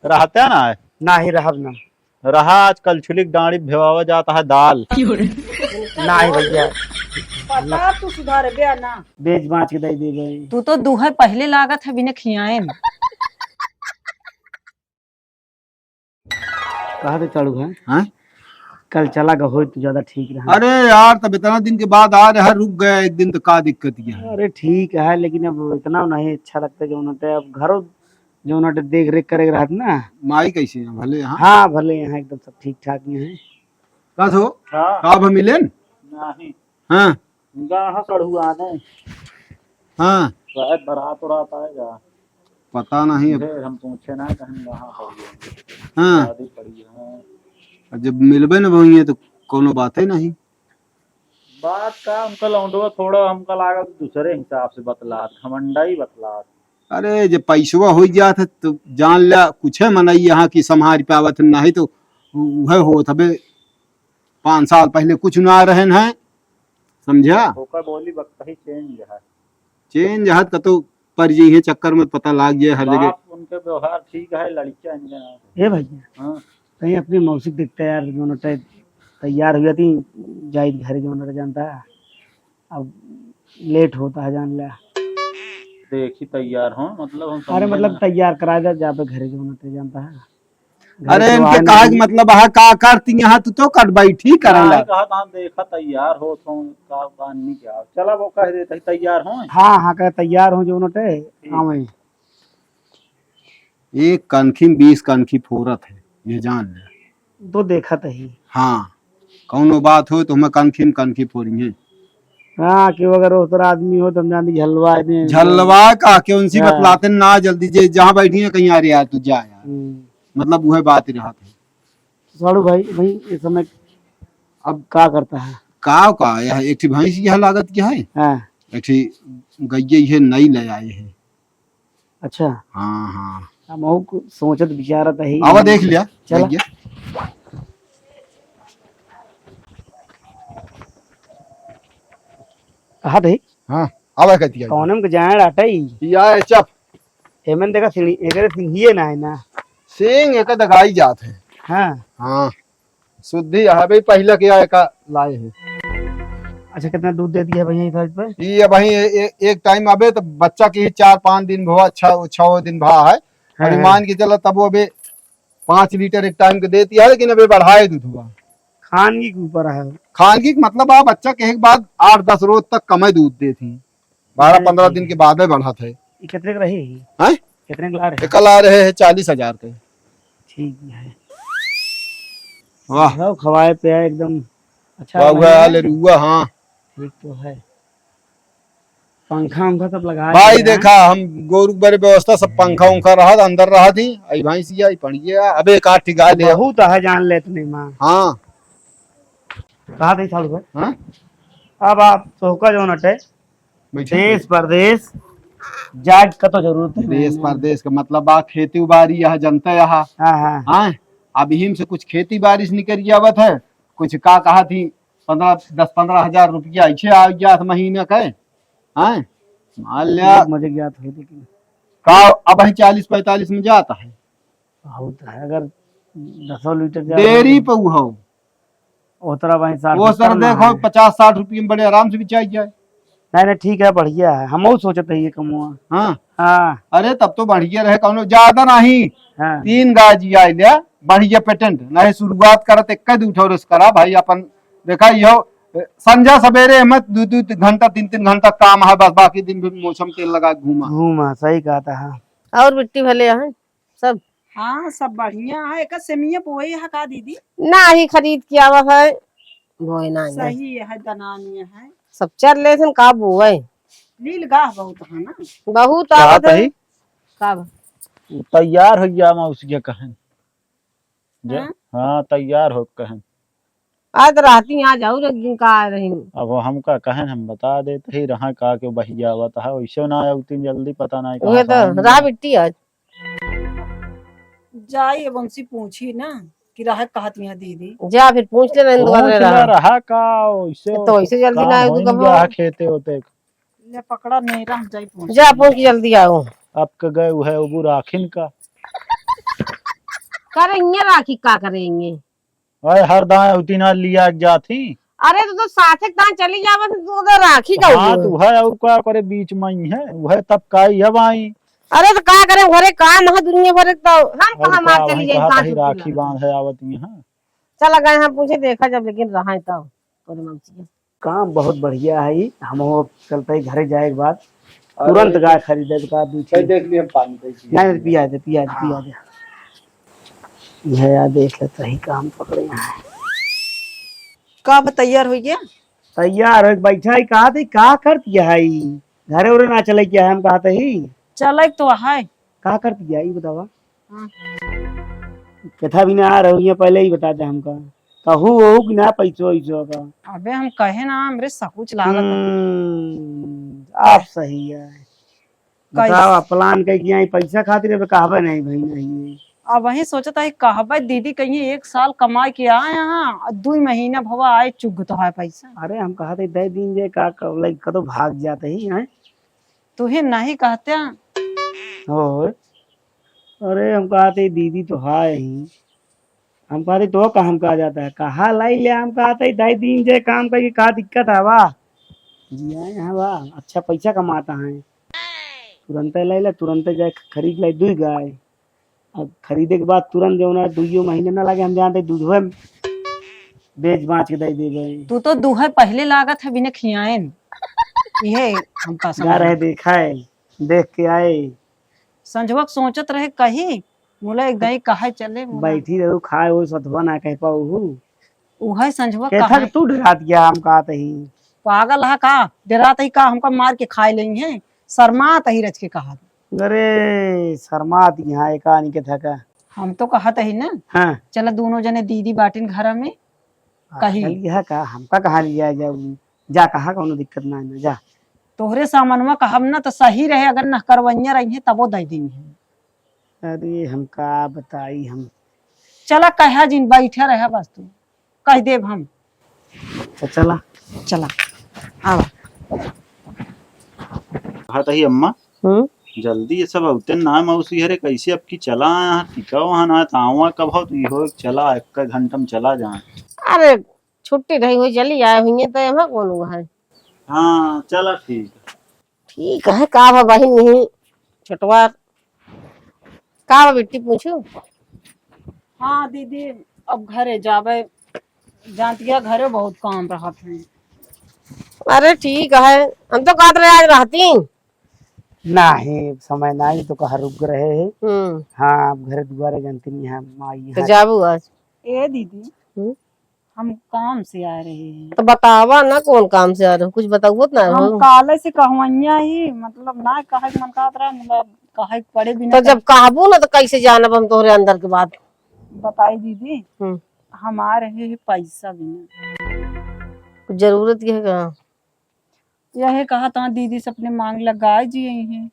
रहता ना है ना ही रहब ना। रहा आजकल छुलिक डांडी भिवावा जाता है दाल। ना ही भैया पता तू सुधारे बे ना। बेच बाँच के दे दे गए। तू तो दूहर पहले लागत है बिना खियाए में। कहा तो चालू है हाँ? कल चला गा हो तो ज्यादा ठीक रहा। अरे यार तब इतना दिन के बाद आ रहा, रुक गया एक दिन तो का दिक्कत है। अरे ठीक है लेकिन अब इतना नहीं अच्छा लगता जो उन्होंने अब घरों जो उन्होंने देख रेख करे रहा ना। माई कैसे है भले? यहाँ हाँ भले यहाँ एकदम सब ठीक ठाक ही है। का हो हाँ का मिले नहीं हाँ गाह कड़ुआ ने हाँ शायद बारात उरात आएगा पता नहीं अब। फिर हम पूछे ना कहीं गाह हो गया हाँ शादी पड़ी है। और जब मिलबे न भइए तो कोनो बात है नहीं। बात का उनका लौंडवा थोड़ा हमका लागा तो दूसरे हिसाब से बतलात घमंडा ही बतलात। अरे जब पैसवा हो जात है तो जान लिया कुछ है मनई यहाँ की संभाल पावत नहीं तो वह हो तबे 5 साल पहले कुछ ना रहन है समझा। होकर बोली वक्त ही चेंज है। चेंज हत का तो पर जी चक्कर में पता लग जाए हर जगह। बाप उनके व्यवहार ठीक है लड़कियां इनके ए भैया हाँ कहीं अपनी मौसी दिखता है यार जो उन्होंने तैयार हुई थी जाहिद घर जो उन्होंने जानता है अब लेट होता है जान लिया। देखी तैयार हो मतलब हम अरे समझे मतलब ना। तैयार करा दे जहाँ पे घर जो उन्होंने जानता है। अरे घर तो इनके आए कहा नहीं। मतलब है का करती यहाँ तो कर बैठी करला। हाँ, कहा था देखा तैयार हो तो का नहीं क्या चला वो कह देते तैयार हो। हाँ हाँ कह तैयार हो जो उन्होंने हाँ वही एक कनखी 20 कनखी फोरत है ये जान ले। तो देखा तो ही। हाँ कौनो बात हो तो हमें कनखी फोड़िए। हाँ कि अगर उस तरह आदमी हो तो हम जानते झलवा ने झलवा का के उनसी हाँ। बतलाते ना जल्दी जे जहाँ बैठी है कहीं आ रही यार तू जा यार हम्म। मतलब वह बात ही रहा था। साड़ू भाई भाई इस समय अब क्या करता है। का यह एक ठी भैंस यह लागत क्या है हाँ एक ठी गैये ये नई ले आए है। अच्छा हाँ हाँ हम को सोचत विचारत है आवा देख लिया चला। गैया। कहा थे हाँ आवा कहती है कौन के जाए डाटाई या चप हेमन देखा सीढ़ी एकरे सीढ़ी ना है ना। सिंह एक दगाई जात है। हाँ हाँ शुद्धि हवे पहले के आए का लाए है। अच्छा कितना दूध दे दिया भैया इस पे। ये भाई एक टाइम अबे तो बच्चा की 4-5 दिन भवा 6 दिन भा है हाँ। और मान के चला तब वो अबे 5 लीटर एक टाइम के देती है लेकिन अबे बढ़ाए दूध हुआ खानगी के ऊपर है। खानगी का मतलब आप बच्चा के एक बाद 8-10 रोज तक कम दूध देती 12-15 दिन के बाद बढ़ा थे। ये कितने का रही हैं कितने का ला रहे कल आ रहे हैं 40,000 के। ठीक है वाह सब खवाए पे एकदम अच्छा वाह है वाह भैया। रुआ। हाँ ठीक तो है पंखा उंखा सब लगा भाई दिया है। देखा हम गोरु बड़े व्यवस्था सब पंखा उंखा रहा अंदर रहा थी आई भैंसिया आई पड़िया अबे एक आठ ठिका ले। बहुत है जान ले इतने माँ हाँ कहा थे सालू भाई। हाँ अब आप सोका जो नटे बैठे। देश परदेश जाग का तो जरूरत है। देश परदेश का मतलब बा खेती बाड़ी यहाँ जनता यहाँ। हाँ हाँ हाँ अब हिम से कुछ खेती बारिश निकल आवत है कुछ का कहा थी 10-15 हजार रुपया ऐसे आ गया था महीने का। हाँ मान लिया मुझे ज्ञात हो लेकिन का अब 40-45 में जाता है। बहुत है अगर 10 लीटर डेयरी पे हो उतरा भाई वो सर देखो 50-60 रुपये में बड़े आराम से भी चाहिए जाए। नहीं नहीं ठीक है बढ़िया है हम सोचते है ये कमुआ। हाँ हाँ अरे तब तो बढ़िया रहे कौनो ज्यादा नहीं हाँ 3 गाय जिया लिया बढ़िया पेटेंट नहीं शुरुआत करत एक उठो करा भाई अपन देखा यो संझा सवेरे मत 2-2 घंटा 3-3 घंटा काम है बस बाकी दिन भी मौसम तेल लगा घूमा। घूमा सही कहा था। हाँ और मिट्टी भले है सब हाँ सब बढ़िया है एक सेमिया पोई है का दीदी। ना ही खरीद के आवा है बोए ना सही है दनानी है सब चल ले सन का बोए लील गाह बहुत है ना। बहुत कहा आवत है था का तैयार हो गया मैं उसके कहन जो हाँ? हाँ तैयार हो कहन आज राती यहाँ जाऊ रही का आ रही अब हमका कहन हम बता देते ही रहा का के बहिया हुआ था वैसे ना आया उतनी जल्दी पता नहीं वह तो राह मिट्टी आज जाइए वंशी पूछी ना कि रहा कहती है दीदी। जा फिर पूछ ले नहीं दुकान रहा रहा का वैसे तो ऐसे जल्दी ना आए तो कब खेते होते ले पकड़ा नहीं रह जाई पूछ। जा पूछ के जल्दी आओ अब के गए है वो राखिन का करेंगे राखी का करेंगे। अरे हर दाएं उती ना लिया जाती। अरे तो साथे कहाँ चली जावत तो उधर राखी का हाँ तू है और क्या करे बीच में ही है वह तब का ही है भाई। अरे तो क्या करें घरे काम है दुनिया भर तो हम और कहाँ मार का चली वहीं कहा जाए कहीं राखी बांध है आवती है। चला गए हम पूछे देखा जब लेकिन रहा है तब तोरे मौसी काम बहुत बढ़िया है ई। हम वो चलते ही घरे जाए के बाद तुरंत गाय खरीदे के बाद भाई देख लिए पानी दे नहीं पिया दे यह यार देख ले सही काम पकड़े हैं। कब तैयार हो गया? तैयार हो के बैठा ही कहा थे का कर दिया है ई? घरे उरे ना चले क्या हम कहा ही चल तो है। का कर दिया ई बतावा। कथा भी ना आ रही है पहले ही बता दे हमका कहू ओहू कि ना पैसो ऐसो का। अबे हम कहे ना हमरे सकुच लागत आप सही है बताओ प्लान कह किया पैसा खातिर अब कहबे नहीं भाई नहीं। अब वही सोचता है कहबे दीदी कहीं 1 साल कमाई के आए यहाँ 2 महीना भवा आए चुग तो है पैसा। अरे हम कहा थे 10 दिन जे का कदो भाग जाते ही हैं तुहे नहीं कहते और अरे हम कहा थे दीदी तो है ही हम कहा थे तो का हम कहा जाता है कहा लाई ले हम कहा थे 10 दिन जे काम करके का दिक्कत है वाह जी आए हैं वाह अच्छा पैसा कमाता है तुरंत ले ले तुरंत जाए खरीद ले 2 गाय अब खरीदे के बाद तुरंत जो ना 2 महीने ना लगे हम जानते दूधवे बेच बाँच के दे गए। तू तो दूहे पहले लागत है बिना खियाएन ये हमका जा समझ रहे देखा है देख के आए संजवक सोचत रहे कही मोला एक दही कहे चले बैठी रहू खाए वो सतवा ना कह पाऊ उहे संजवक कैथा कहे तू डरा दिया हम कहा ही पागल है का डरात ही का हमका मार के खाए लेंगे शर्मात ही रच के कहा अरे शर्मात यहाँ एक आनी के थका हम तो कहत ही ना हाँ चल दोनों जने दीदी बाटिन घर में कही लिया का हमका कहा लिया जाऊ जा कहा कोनो दिक्कत ना है जा तोहरे सामनवा कहम ना तो सही रहे अगर न करवैया रही है तबो दे दी है। अरे हम का बताई हम चला कहा जिन बैठे रहे बस तू कह देव हम तो चला चला आवा कहा ही अम्मा जल्दी ये सब होते ना मौसी हरे कैसे अब की चला यहाँ टिका वहाँ ना तावा कब हो तू हो चला 1 घंटा में चला जाए। अरे छुट्टी रही हुई चली आए हुई तो यहाँ कौन हुआ है। हाँ चला ठीक है का बा बहन नहीं छोटवा का बा बेटी पूछू। हाँ दीदी अब घरे जावे जानतिया घरे बहुत काम रहत है। अरे ठीक है हम तो कहते रहे आज रहती नहीं समय नहीं तो कहा रुक रहे हैं। हाँ अब घर दुआरे जानते नहीं है माई तो जाबू आज ए दीदी हम काम से आ रहे हैं तो बतावा ना कौन काम से आ रहे हो कुछ बताओ ना। हम काले से कहवैया ही मतलब ना कहे मन का रहा मतलब कहे पड़े बिना तो जब कहबू ना तो कैसे जानब हम तोहरे अंदर के बात। बताई दीदी हम आ रहे हैं पैसा बिना जरूरत है का यही कहा था दीदी से अपने मांग लगाए जी हैं।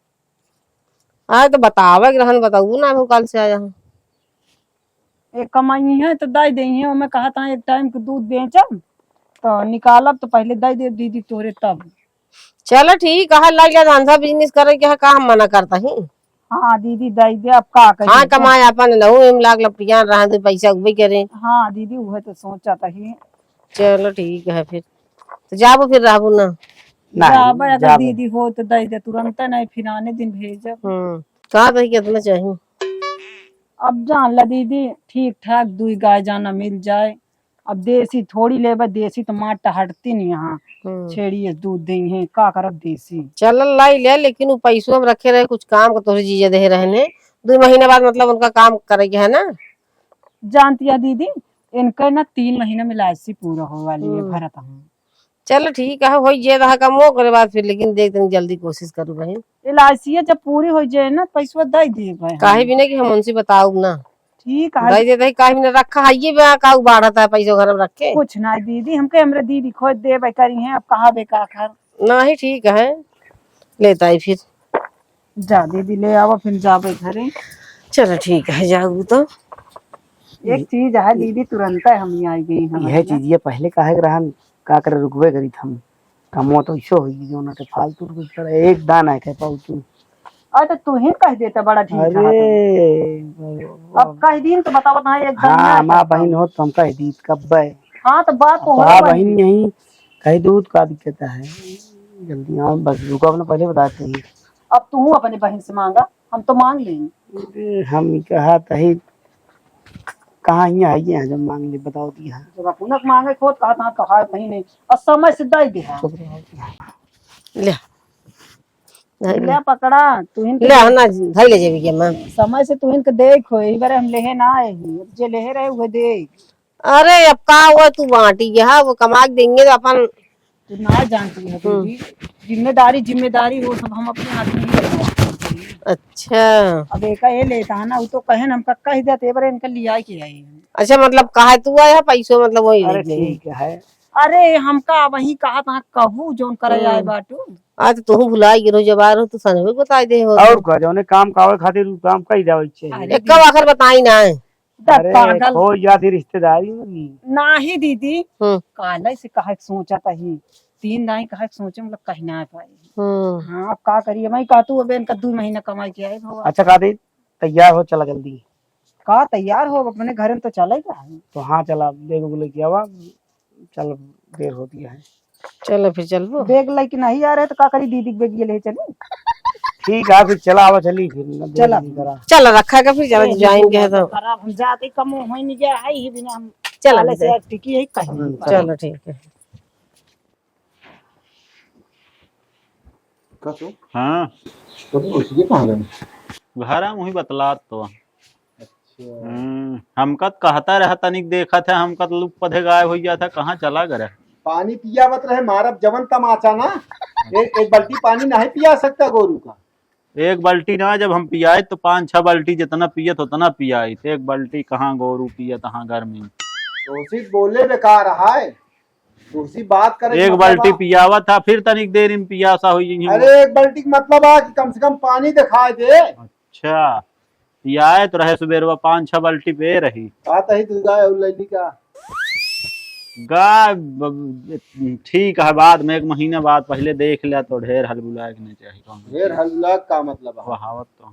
हाँ तो बतावा रहन बताऊ ना हम कल से आया हूँ एक कमाई है तो दे दी है मैं कहा था एक टाइम के दूध बेचब तो निकालब तो पहले दे दे दीदी तोरे तब। चलो ठीक है लग जा धंधा बिजनेस करे के का हम मना करता ही। हाँ दीदी दे दे अब का कही। हाँ कमाए अपन लहू एम लाख लपटिया रहा तो पैसा उबे करे। हाँ दीदी वह तो सोचा था ही। चलो ठीक है फिर तो जाबो फिर रहबू ना जाबे अगर दीदी हो तो दे दे तुरंत नहीं फिर आने दिन भेजब। कहा था कितना चाहिए अब जान ला दीदी ठीक ठाक 2 गाय जाना मिल जाए। अब देसी थोड़ी लेबे देसी तो माटा हटती नहीं यहाँ छेड़ी दूध दी है का करब देसी। चल लाई ले लेकिन वो पैसों में रखे रहे कुछ काम का तोहरे जीजा दे रहे 2 महीने बाद मतलब उनका काम करेंगे है ना। जानती है दीदी इनका ना 3 महीने में लाइसी पूरा हो वाली है भरत हूँ। चलो ठीक है हो जे रहा कम हो करे बाद फिर लेकिन देख दिन जल्दी कोशिश करू बहन लाइसी जब पूरी हो जाए ना पैसा दे दे काहे भी नहीं कि हम उनसे बताऊ ना ठीक है दे देते काहे भी ना रखा है ये का बढ़ता है पैसा घर में रखे कुछ ना दीदी हमके हमरे दीदी खोज दे करी है अब कहा बेका खर ना ही ठीक है लेता ही फिर जा दीदी ले आओ फिर जाबे घरे। चलो ठीक है जाऊ तो एक चीज है दीदी तुरंत हम ही आई गई हम यह चीज ये पहले काहे रहन का करे रुकवे करी हम कमो तो ऐसो होई जो ना फालतू कुछ करे एक दाना है कह पाऊ तू अरे तो तू ही कह देता बड़ा ठीक अरे है। अब कह दिन तो बताओ ना एक दिन हाँ ना माँ बहन हो तो हम कह दी कब हाँ तो बात तो माँ हो बहन यही कह दो तो का दिक्कत है। जल्दी आओ बस रुको अपना पहले बताते हैं। अब तू अपने बहन से मांगा, हम तो मांग लेंगे। हम कहा तही कहाँ ही आई है जब मांग ले बताओ दिया। जब अपना मांगे खोद कहा था कहा कहीं नहीं और समय से दे दे। ले ले पकड़ा तू ले ना धई ले जेबी के मां। समय से तू इनके देखो एक बार हम लेहे ना आए ही जे लेहे रहे हुए देख। अरे अब का हुआ तू बांटी गया वो कमा के देंगे तो अपन तू ना जानती है दीदी, जिम्मेदारी जिम्मेदारी वो सब हम अपने हाथ में ही रखते। अच्छा अब एक ये लेता है ना वो तो कहे ना हम कक्का ही देते बार इनका लिया के आई। अच्छा मतलब कहा तू आया पैसों मतलब वही अरे ले ठीक है अरे हमका वही कहा था कहू जोन करे आए बाटू। आज तो तू भुला गिरो जब आ रहो तो सन भी बता दे हो और का जौने काम कावे खातिर उ काम कई जावे छे। एक आखिर बताई ना अरे पागल हो याद रिश्तेदारी में नाही दीदी हम्म काले से कहा सोचा था ही 3 दाई कहा सोचे मतलब कहीं ना पाई। हम्म हाँ अब का करिए मैं कहा तू अब इनका 2 महीना कमाई के आए भगवान। अच्छा का दे तैयार हो चला जल्दी। का तैयार हो अपने घर में तो चलेगा। तो हाँ चला बेग बोले किया हुआ चल देर होती है। चलो फिर चलबो बेग लेके नहीं आ रहे तो का करी दीदी के बेग ये ले चली। ठीक है फिर चला आवा चली फिर चला। करा चल रखा का फिर चलो जाएंगे है तो खराब हम जाते कम हो नहीं जाए आई ही बिना हम चल काले से टिकी है कहीं। चलो ठीक है कसो हाँ तो उसके कहां गए। घर हम वही बतलात तो हमका तो कहता रहा तनिक देखा था हमका तो लुक पधे गायब हो गया था कहाँ चला गया। पानी पिया मत रहे मारब जवन तमाचा ना। एक बाल्टी पानी नहीं पिया सकता गोरू का। एक बाल्टी ना जब हम पियाए तो 5-6 बाल्टी जितना पियत उतना पियाई थे। एक बाल्टी कहाँ गोरू पिया तहाँ घर में दोषी बोले बेकार है दोषी बात करे एक बाल्टी पियावा था फिर तनिक देर में पियासा हुई। अरे एक बाल्टी का मतलब है कि कम से कम पानी दिखाई दे। अच्छा पियाए तो रहे सुबह 5-6 बाल्टी पे रही। आता ही दुर्गा और लैली का गाय ठीक है बाद में 1 महीने बाद पहले देख लिया तो ढेर हलबुला के नहीं चाहिए। ढेर हल्ला का मतलब है। बहावत तो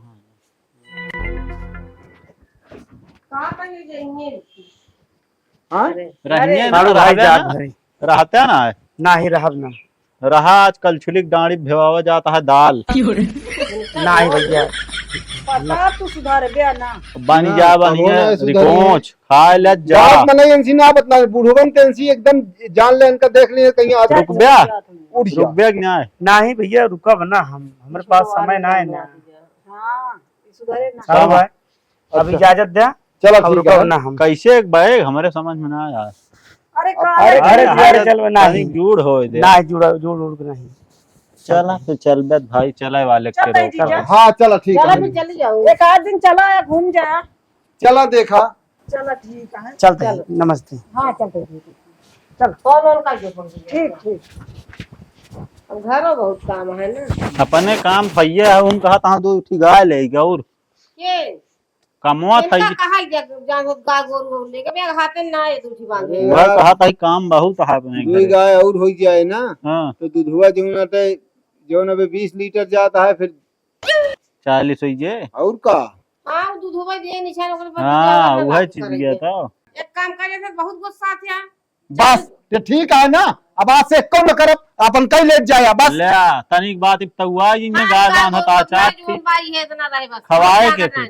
हाँ रहिए ना सारू भाई रहबे जात ना, भरे रहते ना ना ही रहब ना रहा आजकल छुलिक डांडी भेवावा जाता है दाल ना ही भैया पता तू सुधारे बे ना बनी ना, जा तब बनी होना है है सुधरिए। रिकोच खाए ले जा बात मने इनसी ना बतला बूढ़ों तेंसी एकदम जान ले इनका देख लिए कहीं आज रुक ब्या उठ रुक ब्या कि ना ना ही भैया रुका बना हम हमारे पास समय ना है ना। हाँ सुधारे ना। सारू भाई अब इजाजत दे चलो अब ठीक रुका है। ना हम कैसे एक बैग हमारे समझ में ना आया। अरे अरे काले अरे चल ना ही जूड़ हो दे ना ही जुड़ा जोड़ उड़ के नहीं चला तो चल बे भाई चले वाले के चल भाई रोक जीजा। हाँ चलो ठीक चलो है फिर चली जाऊँ एक आध दिन चला या घूम जाया। चला देखा चलो ठीक है चलते हैं नमस्ते। हाँ चलते ठीक कौन कौन का जो पड़ गया ठीक ठीक। अब घरों बहुत काम है ना अपने काम भैया है उन कहा तहाँ 2 उठी गाय ले गया और ये कमवा था इनका कहा जान गा गोरू लेके बे हाथे ना ये दूठी बांधे वह कहा था काम बहुत है अपने दुई घर गाय और हो जाए ना हाँ तो दूधवा जो न 20 लीटर जाता है फिर 40 हुई जे और का हां दूध होवे दे निशान ओकरे पर हाँ वह चीज गया था एक काम करे तो बहुत गुस्सा आया बस तो ठीक है ना अब आज से कौन करब अपन कई ले जाया बस ले तनिक बात इब्तुआ इनने गाय बांधा ता चाट थी बाई है इतना रहे बस खवाए के थे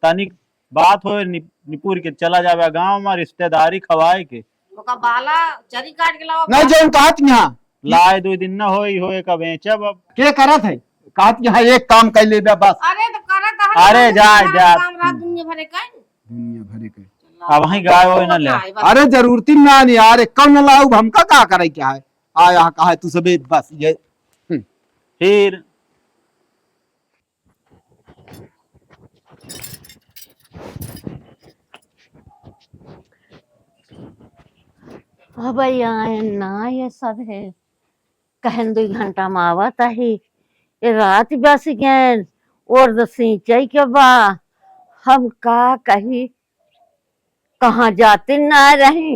तनिक बात हो निपुर के चला जावे गांव में रिश्तेदारी खवाए के ओका बाला चरी काट के लाओ नहीं जो कहत यहाँ लाए 2 दिन न होए का बेचब अब के करत है कहत यहाँ एक काम कर ले बस अरे तो करत है अरे जा जा काम रात दुनिया भरे का दुनिया भरे के अब वही गाय हो न ले अरे जरूरती ना नहीं यार कौन लाऊ हमका का करे क्या है आ यहाँ कहा है तू सबे बस ये फिर अब आए ना ये सब है कहन 2 घंटा में आवत ही ये रात बस गए और सिंचाई के बा हम का कही कहाँ जाते ना रही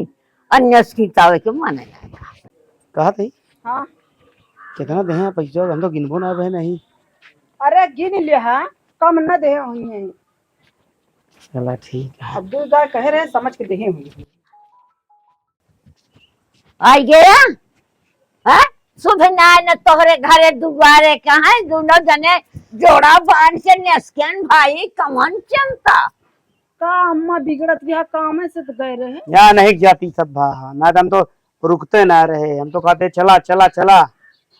अन्य तावे के मन कहा थी हाँ कितना दे पैसा हम तो गिनबो ना बहे नहीं अरे गिन ले है, कम न दे हुई है। चला ठीक है। अब 2 गाय कह रहे समझ के दे हुई। आई गया हाँ? सुबह न तोहरे घरे दुआरे कहाँ दोनों जने जोड़ा बांध के नेस्कन भाई कौन चलता का अम्मा बिगड़त गया काम से तो गए रहे। यहाँ नहीं जाती सब भा ना तो हम तो रुकते ना रहे, हम तो कहते चला चला चला।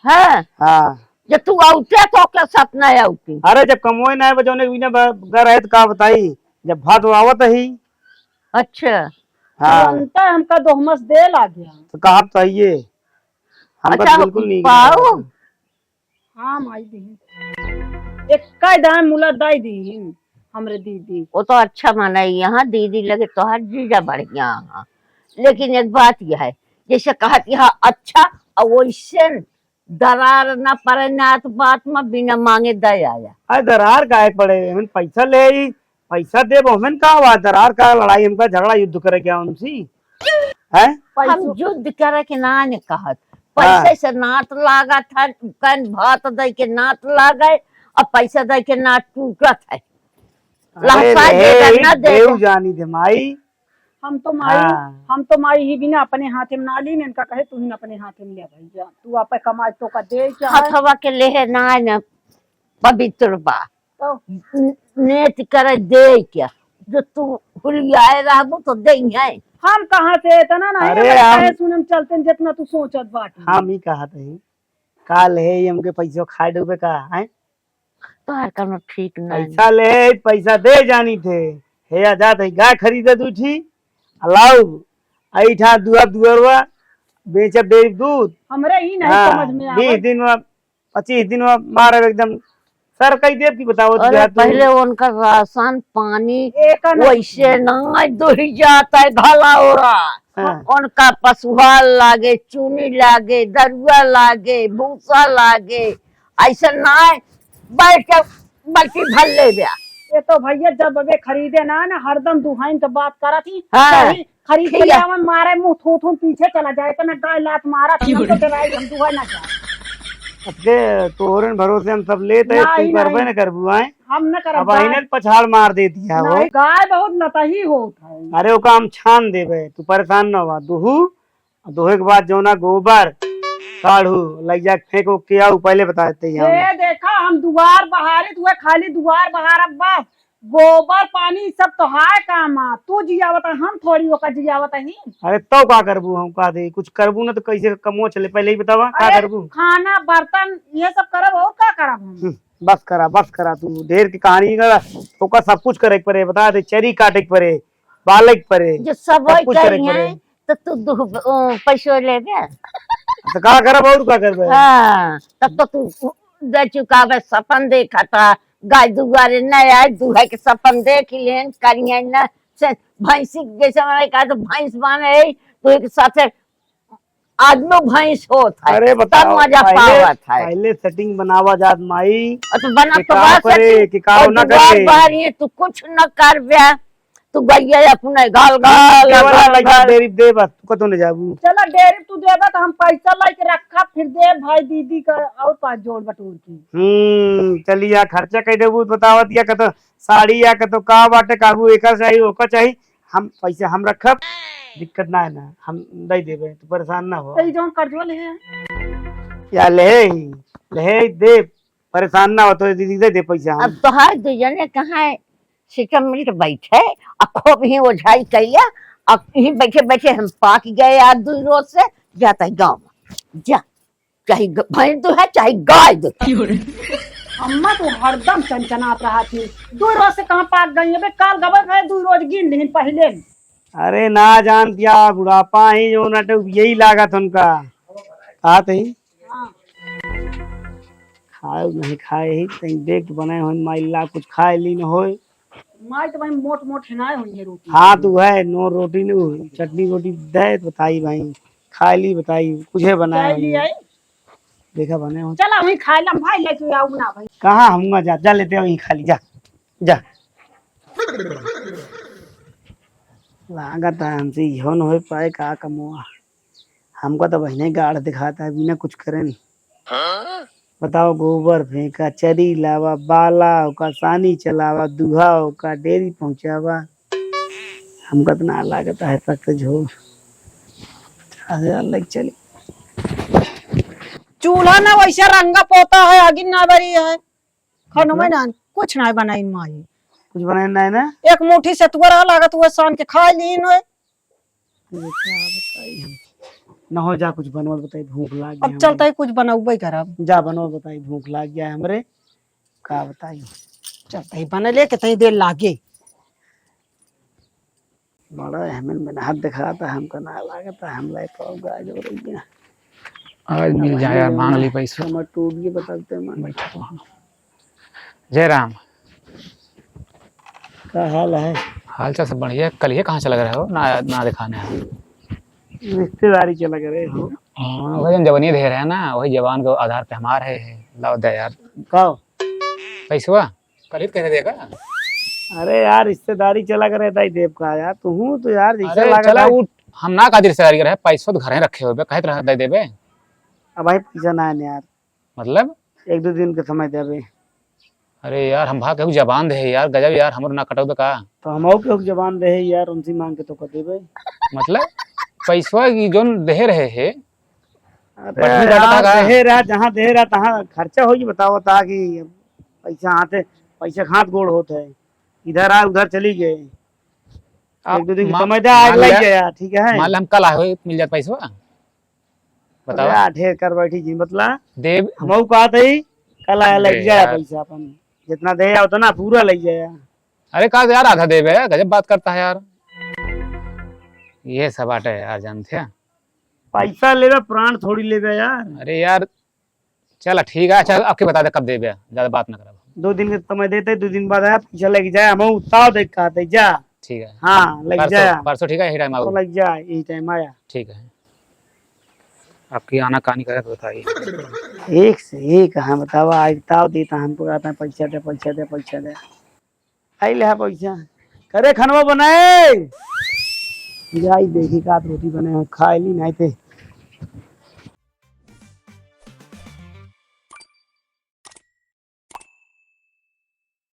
है हाँ जब तू आउते तो क्या सपना आउती। अरे जब कमोए ना बजौने बिना घर है तो का बताई, जब भात आवत ही। अच्छा हाँ तुरंत हमका 2 मस दे ला गया। तो कहा चाहिए हमको अच्छा तो बिल्कुल नहीं पाऊ हाँ माई दी एक का दाम मुला दाई दी हमरे दीदी। वो तो अच्छा माना यहाँ दीदी लगे तो हर जीजा बढ़िया हाँ। लेकिन एक बात यह है जैसे कहा यहाँ अच्छा और वैसे दरार न पड़े ना तो बात में बिना मांगे दे आया। अरे दरार काहे पड़े, हम पैसा ले आई, पैसा दे हमें का हुआ, दरार का लड़ाई हमका झगड़ा युद्ध करे क्या उनसी है। हम युद्ध करे के ना ने कहत पैसे से नाट लागा था कन भात दे के नाट लागे और पैसा दे के नाट टूटत है। लहसा दे ना दे देव जानी दे माई। हम तो माई हाँ। हम तो माई ही बिना अपने हाथ में ना ली ने इनका कहे तू ही अपने हाथ में ले भैया तू आप कमाई तो का दे क्या है? हथवा के लेहे ना न पवित्र बा तो नेत करे दे क्या जो तू हुलियाए रहबू तो दे है। हम कहाँ से इतना नहीं अरे अगर हम- कहे सुनम चलते जितना तू सोचत बाटी। हम ही कहा थे काल है हमके पैसा खाए डूबे का है, तो हर काम ठीक नहीं पैसा ले पैसा दे जानी थे हे आजाद है गाय खरीदे तू थी अलाउ ऐठा दुअरवा बेचब डेरी दूध। हमरे ही नहीं हाँ, समझ में 20 आवत। दिन में 25 दिन में मारे एकदम सर कई देव की बताओ अरे दिया तू। पहले उनका राशन पानी एक न- वैसे ना दुही जाता है घाला हो रहा। हाँ। उनका पशुहाल लागे चूनी लागे दरुआ लागे भूसा लागे ऐसा ना बैठ के बल्कि भर ले गया। ये तो भैया जब वे खरीदे ना हरदम दुहाइन तो बात करा थी हाँ। सही, खरीद के ठीक है। ले मारे मुंह थू थू पीछे चला जाए तो मैं गाय लात मारा तो हम तो डराई हम दुहा ना जाए। अब तोहरे भरोसे हम सब लेते हैं, नहीं, तू करबे नहीं। न करबू आए हम न करब अब आइने पछाड़ मार देती है वो। नहीं, गाय बहुत लतही होत है। अरे ओका हम छान देबे तू परेशान न हुआ दुहू दोहे के बाद जौना गोबर काढ़ू लग जा फेंको के आऊ पहले बता देते हैं हम। ये देखा हम दुआर बहारे तू खाली दुआर बहार अब्बा गोबर पानी सब तो हाय काम आ तू जियावत है, हम थोड़ी ओका जियावत ही। अरे तो का करबू हम का दे कुछ करबू ना तो कैसे कमो चले पहले ही बतावा का अरे करबू। खाना बर्तन ये सब करब और का करब हम। बस करा तू ढेर की कहानी कर ओका सब कुछ करे के पड़े बता दे चरी काटे के पड़े बालक पड़े जो सब सब कुछ करे करी पड़े। है तो तू पैसो ले गया। तो का करब और का करबे। हाँ तब तो तू दे चुकावे सपन देखा था गाय दुआरे न आए दुहा के सपन देख लेन करिए न से भैंसी जैसे मैंने कहा तो भैंस बाने तो एक साथ आदमी भैंस होता है अरे तब बताओ मजा पावत है। पहले सेटिंग बनावा जात माई और तो बना कि तो का बात करे कि का ना करे। बारी तू कुछ न कर बे तू गैया अपने गाल गाल केवल लगा गाल देरी दे बस तू कतो न जाबू। चला डेरी तू देबा तो हम पैसा लेके रखा फिर दे भाई दीदी का और पास जोड़ बटोर की। चलिए खर्चा कई देबू बतावत या कतो साड़ी या कतो का बाटे काबू एकर चाहिए ओकर चाहिए हम पैसा हम रखब दिक्कत ना है ना हम दे देबे तू परेशान ना हो। तो जोन कर्जवा ले है या ले दे परेशान ना हो तो दीदी दे पैसा हम। अब तो हर दुजने कहाँ है सिस्टम मिल बैठे और खूब ही ओझाई कैया अब यहीं बैठे बैठे हम पाक गए आज 2 रोज से जाता है गाँव में जा चाहे भैंस दो है चाहे गाय दो। अम्मा तो हरदम चनचनात रहा थी 2 रोज से कहाँ पाक गई है बे काल गबर है 2 रोज गिन नहीं पहले। अरे ना जान दिया बुढ़ापा ही जो नाटक यही लागत उनका कहा थे खाए नहीं खाए ही कहीं देख बनाए हो माइला कुछ खाए ली न होए। माई तो भाई मोट मोट हिनाए हुई है रोटी। हाँ तू है नो रोटी न चटनी रोटी दे तो बताई भाई खाए ली बताई कुछ बनाए चाय ली आई देखा बने हो चला वही खा लम भाई लेके आऊ ना भाई। कहाँ हम जा लेते हैं वहीं खाली जा जा लागत है हमसे यो न हो पाए का कमुआ हमको तो बहने गाड़ दिखाता है बिना कुछ करे नहीं। बताओ, गोबर फेंका, चरी लावा, बाला का सानी चलावा, दूहा का डेयरी पहुंचावा। हमका तो ना लागत है तक तो झोल लग चली। चूल्हा ना वैसे रंगा पोता है, आगे ना बरी है। खानो में ना कुछ ना बनाई माई। कुछ बनाना है ना? एक मुट्ठी से तुअरा लागत हुए शान के खा लीन होए। ये क्या बताई हम ना हो जा कुछ बनवल बताई, भूख लाग अब गई चलता ही कुछ बनाऊबे करब। जा बनवल बताई, भूख लाग गया है हमरे। का बताई चलता ही बने ले के तई देर लागे। बड़ा हमें मैंने हाथ दिखाता, हमका ना लागत है। हम लाइक गाज हो रही है। आज मिल जाए यार, मांग ली पैसा। कमर टूट गई, बताते मन। बैठो वहाँ। जय राम। का हाल है? हाल चाल सब बढ़िया। कल ये कहाँ चला गए हो ना ना दिखाने है? रिश्तेदारी चला करे हो। हाँ वही जवानी दे रहे हैं ना, वही जवान के आधार पे हम आ रहे हैं। लाओ दे यार कहो पैसा। कल ही कहने देगा। अरे यार रिश्तेदारी चला करे ताई देव का यार, तू हूँ तो यार रिश्ता अरे लगा चला था। वो हम ना का रिश्तेदारी करे, पैसा तो घर ही रखे हुए कहते रह दे देबे। अब भाई पैसा ना है यार, मतलब 1-2 दिन का समय देवे। अरे यार हम भाग के जबान दे यार, गजब यार, हमरो ना कटो का। तो हम के जबान रहे यार, उनसे मांग के तो कर देवे। मतलब पैसा की जोन दे रहे है। अरे बढ़िया डाटा यार का। दे रहा, जहाँ दे रहा तहाँ खर्चा होगी। बताओ ता कि पैसा हाथ पैसा हाथ गोड़ होता है, इधर आ उधर चली गए। 1-2 दिन का समय दे, आज लग गया। ठीक है, मान लो हम कल आए हुए मिल जाता पैसा। बताओ अरे ढेर कर बैठी जी, मतलब देव। हम कहा था कल आया लग अरे जाए यार। पैसा, अपन जितना दे उतना पूरा लग जाए। अरे कहा यार आधा देवे, गजब बात करता है यार। ये सब बात है यार, जानते हैं। पैसा लेवे प्राण थोड़ी लेवे यार। अरे यार चल ठीक है, अच्छा आपके बता दे कब देवे, ज्यादा बात ना करो। 2 दिन का समय देते, 2 दिन बाद आया पैसा लग जाए। हम उत्साह देख कहते जा। ठीक है। हाँ लग जाए, परसों ठीक है, यही टाइम तो आओ। लग जाए यही टाइम आया। ठीक है। आपकी आना कहानी करे तो बताइए। एक से एक हाँ बताओ, आज ताव देता हमको, कहता है पैसा दे पैसा दे पैसा दे। आई ले पैसा, करे खनवा बनाए जाई, देखी का रोटी बने हो, खा ली नहीं थे